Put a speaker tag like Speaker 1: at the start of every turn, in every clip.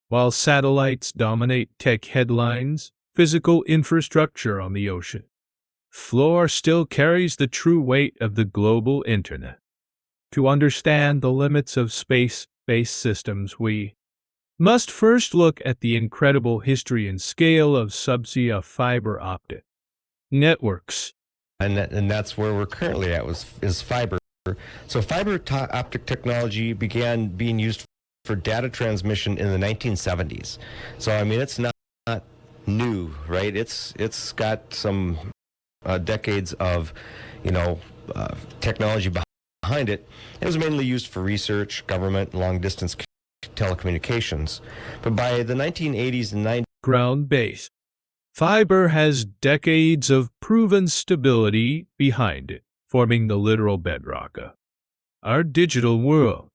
Speaker 1: While satellites dominate tech headlines, physical infrastructure on the ocean floor still carries the true weight of the global internet. To understand the limits of space-based systems, we must first look at the incredible history and scale of subsea fiber optic networks.
Speaker 2: And that's where we're currently at is fiber. So optic technology began being used for data transmission in the 1970s. So I mean, it's not new, right? It's got some decades of, technology behind it. It was mainly used for research, government, long-distance telecommunications. But by the 1980s and 90s,
Speaker 1: Ground-based fiber has decades of proven stability behind it, forming the literal bedrock of our digital world.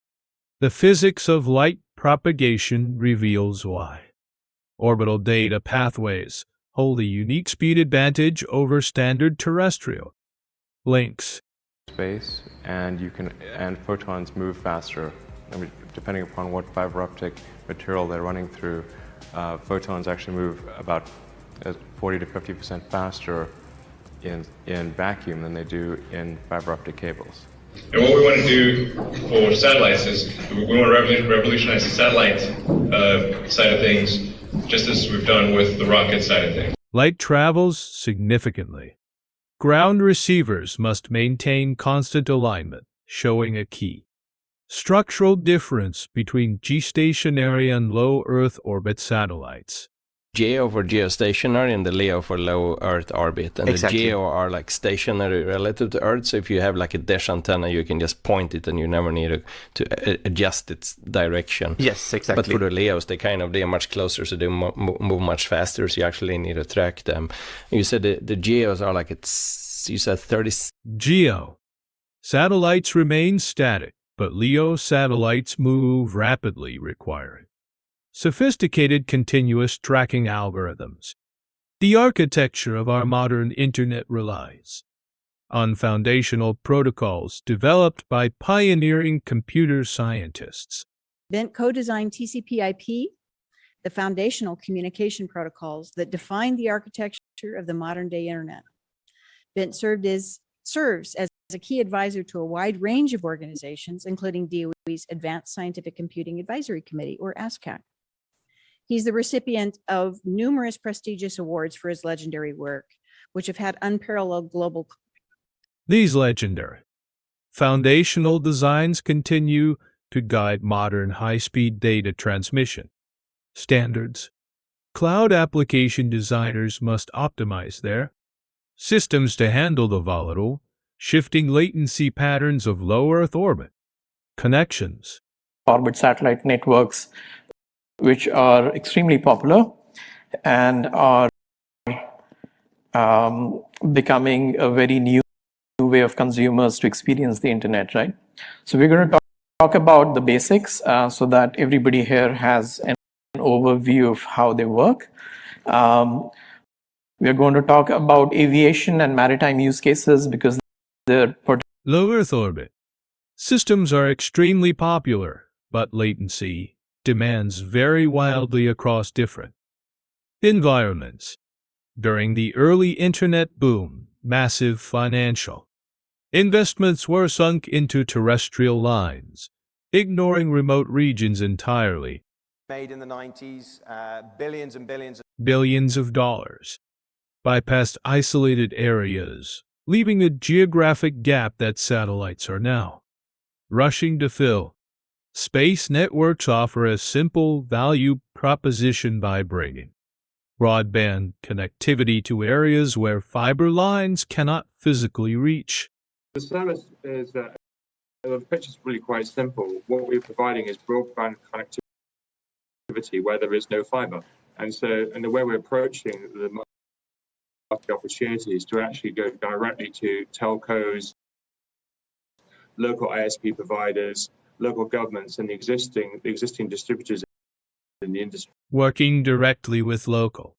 Speaker 1: The physics of light propagation reveals why orbital data pathways hold a unique speed advantage over standard terrestrial links.
Speaker 3: Space, and photons move faster. I mean, depending upon what fiber optic material they're running through, photons actually move about 40 to 50% faster in vacuum than they do in fiber optic cables.
Speaker 4: And what we want to do for satellites is we want to revolutionize the satellite side of things, just as we've done with the rocket side of things.
Speaker 1: Light travels significantly. Ground receivers must maintain constant alignment, showing a key structural difference between geostationary and low Earth orbit satellites.
Speaker 5: GEO for geostationary and the LEO for low Earth orbit. And
Speaker 6: Exactly.
Speaker 5: the GEO are like stationary relative to Earth, so if you have like a dish antenna, you can just point it and you never need to adjust its direction.
Speaker 6: Yes, exactly.
Speaker 5: But for the LEOs, they are much closer, so they move much faster, so you actually need to track them. You said the GEOs are like, you said 30...
Speaker 1: GEO satellites remain static, but LEO satellites move rapidly, requiring sophisticated continuous tracking algorithms. The architecture of our modern internet relies on foundational protocols developed by pioneering computer scientists.
Speaker 7: Bent co-designed TCP/IP, the foundational communication protocols that define the architecture of the modern-day internet. Bent serves as a key advisor to a wide range of organizations, including DOE's Advanced Scientific Computing Advisory Committee, or ASCAC. He's the recipient of numerous prestigious awards for his legendary work, which have had unparalleled global.
Speaker 1: These legendary foundational designs continue to guide modern high-speed data transmission standards. Cloud application designers must optimize their systems to handle the volatile, shifting latency patterns of low Earth orbit connections.
Speaker 8: Orbit satellite networks, which are extremely popular and are becoming a very new way of consumers to experience the internet, right? So we're going to talk about the basics so that everybody here has an overview of how they work. We're going to talk about aviation and maritime use cases because they're
Speaker 1: low Earth orbit systems are extremely popular, but latency demands vary wildly across different environments. During the early internet boom, massive financial investments were sunk into terrestrial lines, ignoring remote regions entirely.
Speaker 9: Made in the 90s, billions and
Speaker 1: billions of dollars bypassed isolated areas, leaving a geographic gap that satellites are now rushing to fill. Space networks offer a simple value proposition by bringing broadband connectivity to areas where fiber lines cannot physically reach.
Speaker 10: The service is, the pitch is really quite simple. What we're providing is broadband connectivity where there is no fiber. And the way we're approaching the market opportunity is to actually go directly to telcos, local ISP providers, local governments, and the existing distributors in the industry.
Speaker 1: Working directly with local.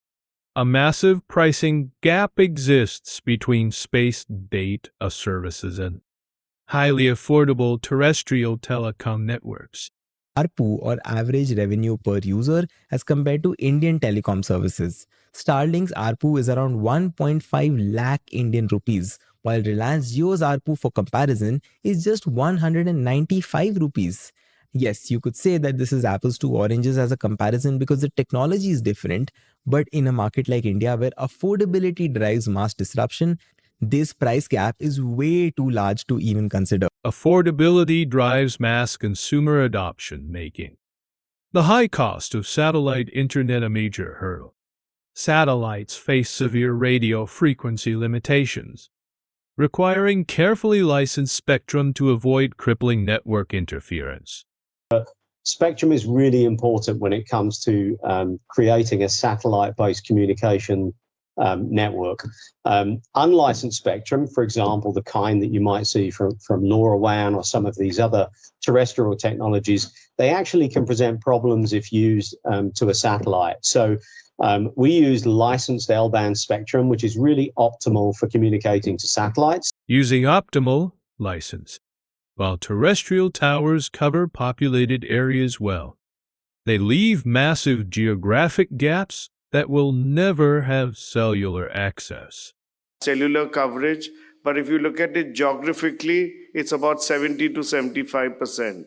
Speaker 1: A massive pricing gap exists between space data services and highly affordable terrestrial telecom networks.
Speaker 6: ARPU or average revenue per user as compared to Indian telecom services. Starlink's ARPU is around 1.5 lakh Indian rupees, while Reliance Jio's ARPU for comparison is just 195 rupees. Yes, you could say that this is apples to oranges as a comparison because the technology is different, but in a market like India where affordability drives mass disruption, this price gap is way too large to even consider.
Speaker 1: Affordability drives mass consumer adoption, making the high cost of satellite internet a major hurdle. Satellites face severe radio frequency limitations, requiring carefully licensed spectrum to avoid crippling network interference.
Speaker 11: Spectrum is really important when it comes to creating a satellite-based communication network. Unlicensed spectrum, for example, the kind that you might see from LoRaWAN or some of these other terrestrial technologies, they actually can present problems if used to a satellite. So we use licensed L-band spectrum, which is really optimal for communicating to satellites.
Speaker 1: Using optimal license, while terrestrial towers cover populated areas well, they leave massive geographic gaps that will never have cellular access.
Speaker 12: Cellular coverage, but if you look at it geographically, it's about 70 to 75%.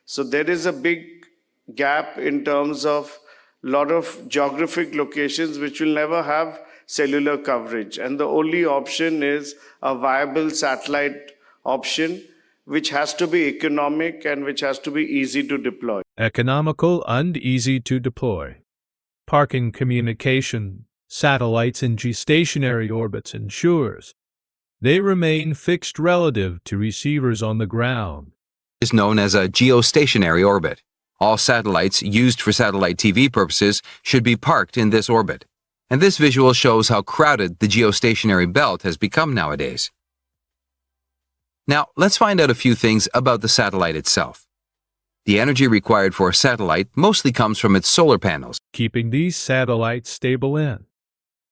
Speaker 12: So there is a big gap in terms of a lot of geographic locations which will never have cellular coverage. And the only option is a viable satellite option, which has to be economic and which has to be easy to deploy.
Speaker 1: Economical and easy to deploy. Parking communication, satellites in geostationary orbits ensures they remain fixed relative to receivers on the ground.
Speaker 13: Is known as a geostationary orbit. All satellites used for satellite TV purposes should be parked in this orbit. And this visual shows how crowded the geostationary belt has become nowadays. Now, let's find out a few things about the satellite itself. The energy required for a satellite mostly comes from its solar panels,
Speaker 1: keeping these satellites stable in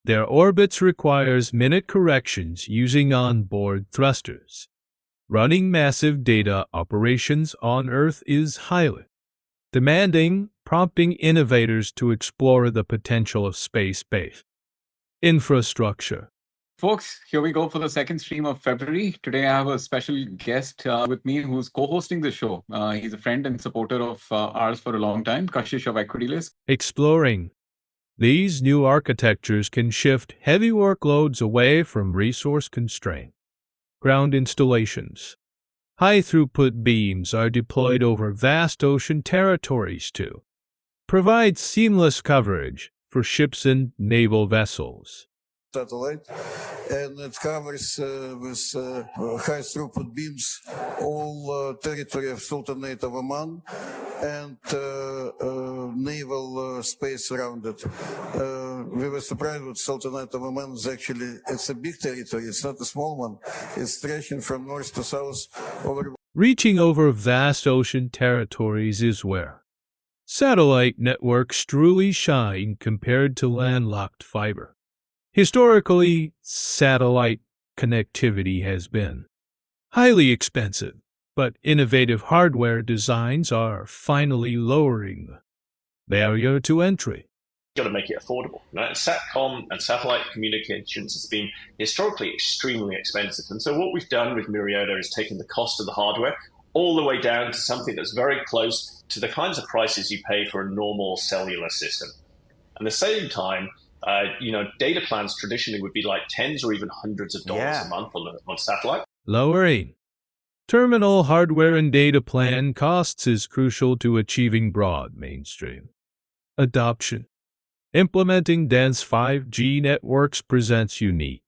Speaker 1: their orbits requires minute corrections using onboard thrusters. Running massive data operations on Earth is highly demanding, prompting innovators to explore the potential of space-based infrastructure.
Speaker 14: Folks, here we go for the second stream of February. Today I have a special guest with me who's co-hosting the show. He's a friend and supporter of ours for a long time, Kashish of EquityList.
Speaker 1: Exploring these new architectures can shift heavy workloads away from resource-constrained ground installations. High-throughput beams are deployed over vast ocean territories to provide seamless coverage for ships and naval vessels.
Speaker 15: Satellite, and it covers with high throughput beams all territory of Sultanate of Oman and naval space around it. We were surprised with Sultanate of Oman. It's a big territory. It's not a small one. It's stretching from north to south over.
Speaker 1: Reaching over vast ocean territories is where satellite networks truly shine compared to landlocked fiber. Historically, satellite connectivity has been highly expensive, but innovative hardware designs are finally lowering the barrier to entry.
Speaker 16: You've got to make it affordable. Right? Satcom and satellite communications has been historically extremely expensive. And so what we've done with Myriota is taken the cost of the hardware all the way down to something that's very close to the kinds of prices you pay for a normal cellular system. At the same time, data plans traditionally would be like tens or even hundreds of dollars a month on satellite.
Speaker 1: Lowering terminal hardware and data plan costs is crucial to achieving broad mainstream adoption. Implementing dense 5G networks presents unique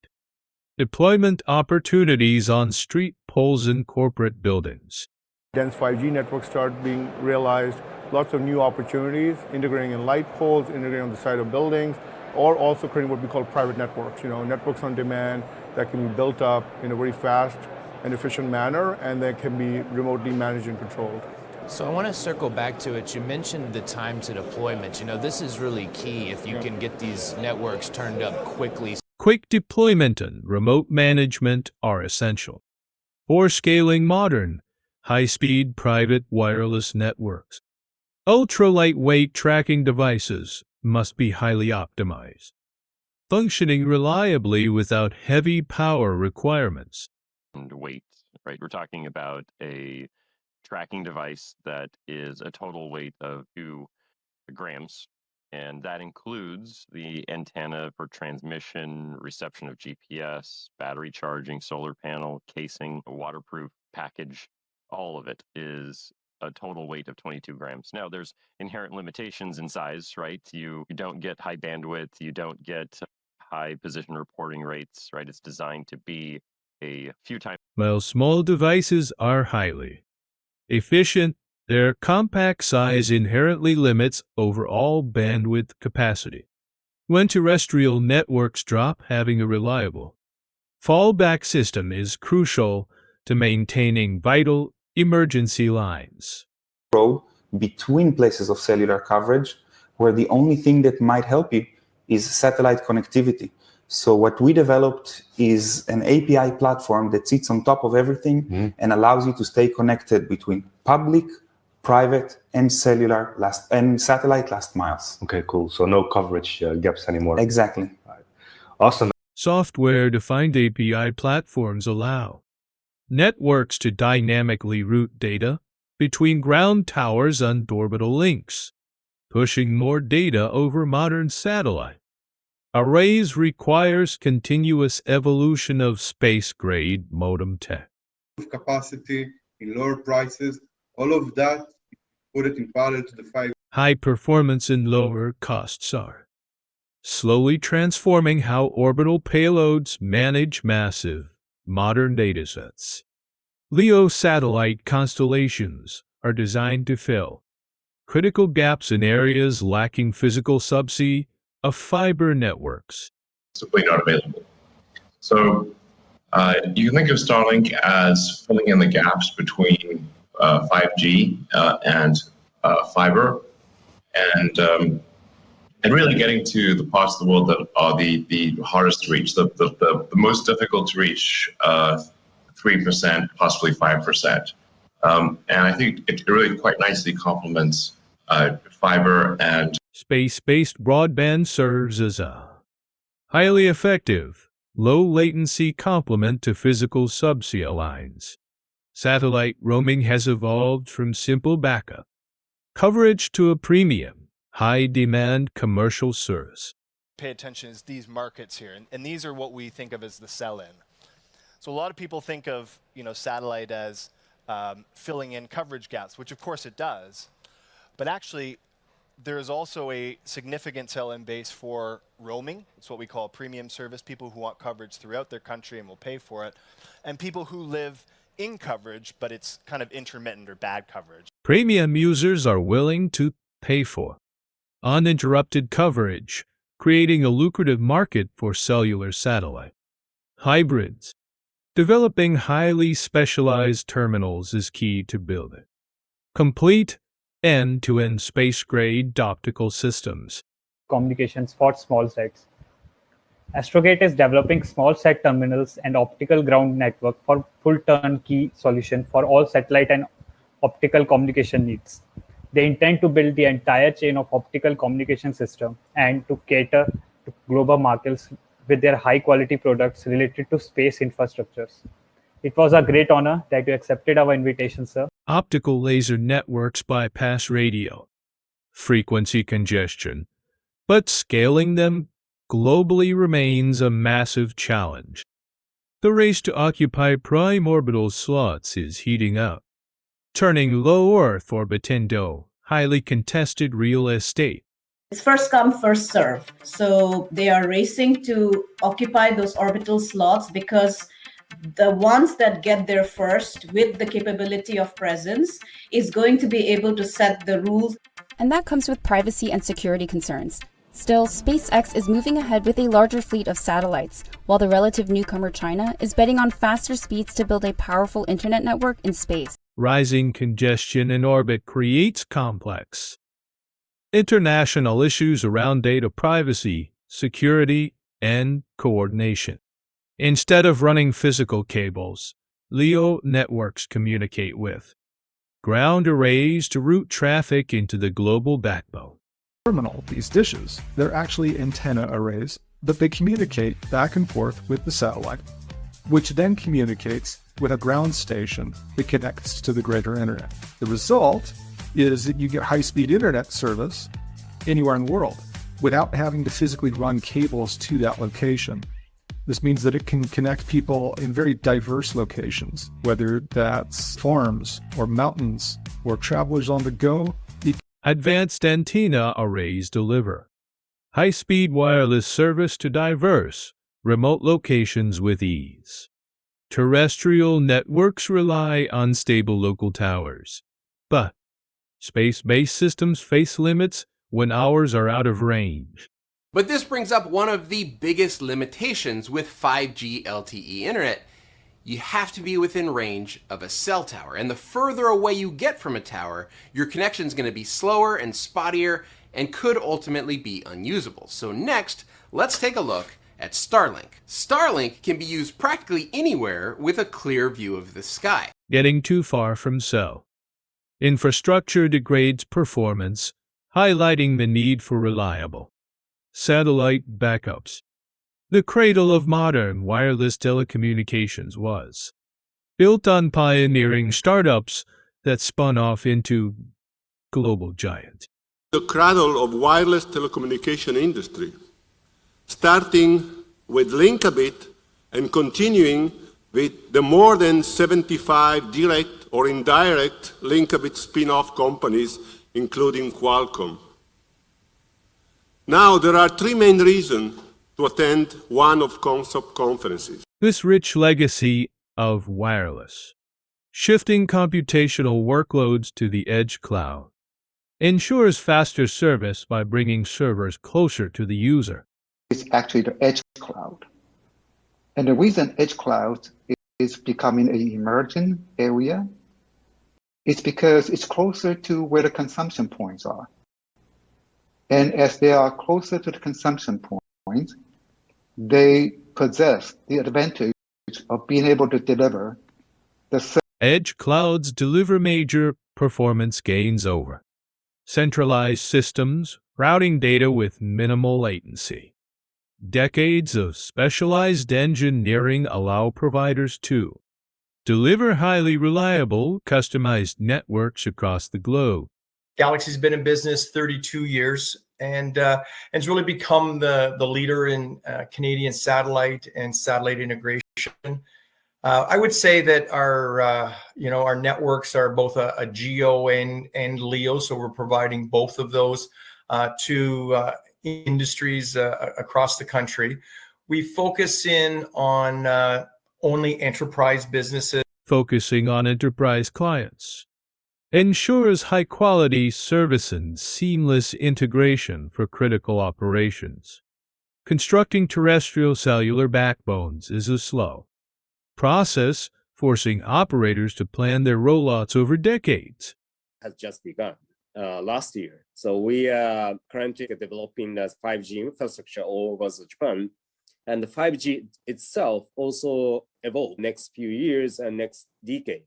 Speaker 1: deployment opportunities on street poles and corporate buildings.
Speaker 17: Dense 5G networks start being realized, lots of new opportunities, integrating in light poles, integrating on the side of buildings, or also creating what we call private networks, networks on demand that can be built up in a very fast and efficient manner, and that can be remotely managed and controlled.
Speaker 18: So I want to circle back to it. You mentioned the time to deployment. This is really key if you can get these networks turned up quickly.
Speaker 1: Quick deployment and remote management are essential for scaling modern, high-speed private wireless networks. Ultra-lightweight tracking devices must be highly optimized, functioning reliably without heavy power requirements.
Speaker 19: And weight, right? We're talking about a tracking device that is a total weight of 2 grams, and that includes the antenna for transmission, reception of GPS, battery charging, solar panel, casing, a waterproof package. All of it is a total weight of 22 grams. Now, there's inherent limitations in size, right? You don't get high bandwidth, you don't get high position reporting rates, right? It's designed to be a few times.
Speaker 1: While small devices are highly efficient, their compact size inherently limits overall bandwidth capacity. When terrestrial networks drop, having a reliable fallback system is crucial to maintaining vital emergency lines.
Speaker 20: Road between places of cellular coverage where the only thing that might help you is satellite connectivity. So what we developed is an API platform that sits on top of everything and allows you to stay connected between public, private, and cellular and satellite last miles.
Speaker 2: Okay, cool. So no coverage gaps anymore.
Speaker 20: Exactly.
Speaker 2: Right. Awesome.
Speaker 1: Software-defined API platforms allow networks to dynamically route data between ground towers and orbital links, pushing more data over modern satellite arrays requires continuous evolution of space-grade modem tech.
Speaker 21: Capacity, in lower prices, all of that, put it in parallel to the 5G.
Speaker 1: High performance and lower costs are slowly transforming how orbital payloads manage massive, modern datasets. LEO satellite constellations are designed to fill critical gaps in areas lacking physical subsea of fiber networks.
Speaker 4: Simply not available. So you can think of Starlink as filling in the gaps between 5G and fiber, and really getting to the parts of the world that are the hardest to reach, the most difficult to reach, 3%, possibly 5%. And I think it really quite nicely complements fiber and
Speaker 1: space-based broadband serves as a highly effective, low-latency complement to physical subsea lines. Satellite roaming has evolved from simple backup coverage to a premium, high-demand commercial service.
Speaker 22: Pay attention is these markets here, and these are what we think of as the sell-in. So a lot of people think of satellite as filling in coverage gaps, which of course it does, but actually there is also a significant sell-in base for roaming. It's what we call a premium service, people who want coverage throughout their country and will pay for it, and people who live in coverage, but it's kind of intermittent or bad coverage.
Speaker 1: Premium users are willing to pay for uninterrupted coverage, creating a lucrative market for cellular satellite hybrids. Developing highly specialized terminals is key to building complete end-to-end space-grade optical systems.
Speaker 23: Communications for small sats. Astrogate is developing small sat terminals and optical ground network for full turnkey solution for all satellite and optical communication needs. They intend to build the entire chain of optical communication system and to cater to global markets with their high-quality products related to space infrastructures. It was a great honor that you accepted our invitation, sir.
Speaker 1: Optical laser networks bypass radio frequency congestion, but scaling them globally remains a massive challenge. The race to occupy prime orbital slots is heating up, turning low Earth orbit into highly contested real estate.
Speaker 24: It's first come, first serve. So they are racing to occupy those orbital slots because the ones that get there first with the capability of presence is going to be able to set the rules.
Speaker 25: And that comes with privacy and security concerns. Still, SpaceX is moving ahead with a larger fleet of satellites, while the relative newcomer China is betting on faster speeds to build a powerful internet network in space.
Speaker 1: Rising congestion in orbit creates complex international issues around data privacy, security, and coordination. Instead of running physical cables, LEO networks communicate with ground arrays to route traffic into the global backbone.
Speaker 3: Terminal, these dishes, they're actually antenna arrays, but they communicate back and forth with the satellite, which then communicates with a ground station that connects to the greater internet. The result is that you get high-speed internet service anywhere in the world without having to physically run cables to that location. This means that it can connect people in very diverse locations, whether that's farms or mountains or travelers on the go.
Speaker 1: Advanced antenna arrays deliver high-speed wireless service to diverse, remote locations with ease. Terrestrial networks rely on stable local towers, but space-based systems face limits when ours are out of range.
Speaker 5: But this brings up one of the biggest limitations with 5G LTE internet. You have to be within range of a cell tower, and the further away you get from a tower, your connection is going to be slower and spottier and could ultimately be unusable. So next, let's take a look at Starlink. Starlink can be used practically anywhere with a clear view of the sky.
Speaker 1: Getting too far from cell. Infrastructure degrades performance, highlighting the need for reliable satellite backups. The cradle of modern wireless telecommunications was built on pioneering startups that spun off into global giants.
Speaker 7: The cradle of wireless telecommunication industry, starting with Linkabit and continuing with the more than 75 direct or indirect Linkabit spin-off companies, including Qualcomm. Now, there are three main reasons to attend one of concept conferences.
Speaker 1: This rich legacy of wireless, shifting computational workloads to the edge cloud, ensures faster service by bringing servers closer to the user.
Speaker 8: It's actually the edge cloud. And the reason edge cloud is becoming an emerging area is because it's closer to where the consumption points are. And as they are closer to the consumption point, they possess the advantage of being able to deliver the
Speaker 1: edge clouds deliver major performance gains over centralized systems, routing data with minimal latency. Decades of specialized engineering allow providers to deliver highly reliable, customized networks across the globe.
Speaker 9: Galaxy's been in business 32 years and it's really become the leader in Canadian satellite and satellite integration. I would say that our networks are both a GEO and LEO, so we're providing both of those to industries across the country. We focus in on only enterprise businesses.
Speaker 1: Focusing on enterprise clients ensures high-quality service and seamless integration for critical operations. Constructing terrestrial cellular backbones is a slow process, forcing operators to plan their rollouts over decades.
Speaker 26: Has just begun last year. So we are currently developing the 5G infrastructure all over Japan. And the 5G itself also evolve next few years and next decade.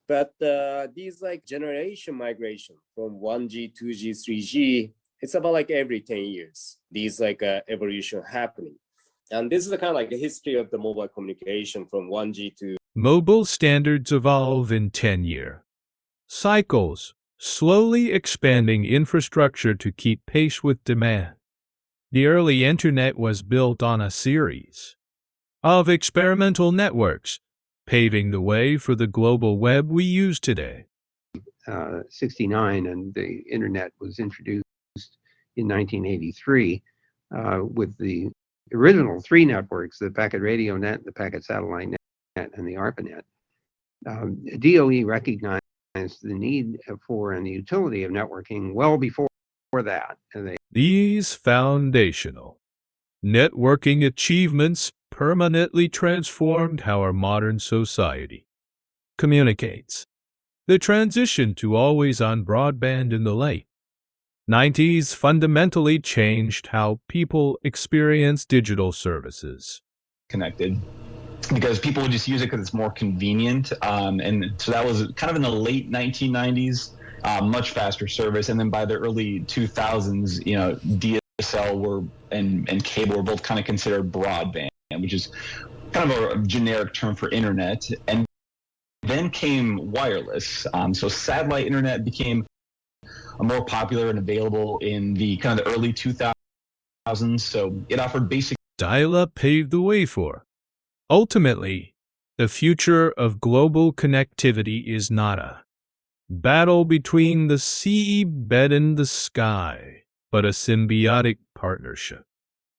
Speaker 26: But these like generation migration from 1G, 2G, 3G, it's about like every 10 years, these like evolution happening. And this is the kind of like the history of the mobile communication from 1G to...
Speaker 1: Mobile standards evolve in 10-year cycles, slowly expanding infrastructure to keep pace with demand. The early internet was built on a series of experimental networks, paving the way for the global web we use today.
Speaker 27: 69 and the internet was introduced in 1983 with the original three networks, the packet radio net, the packet satellite net, and the ARPANET. DOE recognized the need for and the utility of networking well before that.
Speaker 1: These foundational networking achievements permanently transformed how our modern society communicates. The transition to always-on broadband in the late 90s fundamentally changed how people experience digital services.
Speaker 28: Connected
Speaker 6: because people would just use it because it's more convenient. And so that was kind of in the late 1990s, much faster service. And then by the early 2000s, you know, DSL and cable were both kind of considered broadband, which is kind of a generic term for internet. And then came wireless. So satellite internet became more popular and available in the kind of the early 2000s. So it offered basic.
Speaker 1: Dial-up paved the way for. Ultimately, the future of global connectivity is not a battle between the sea bed and the sky, but a symbiotic partnership.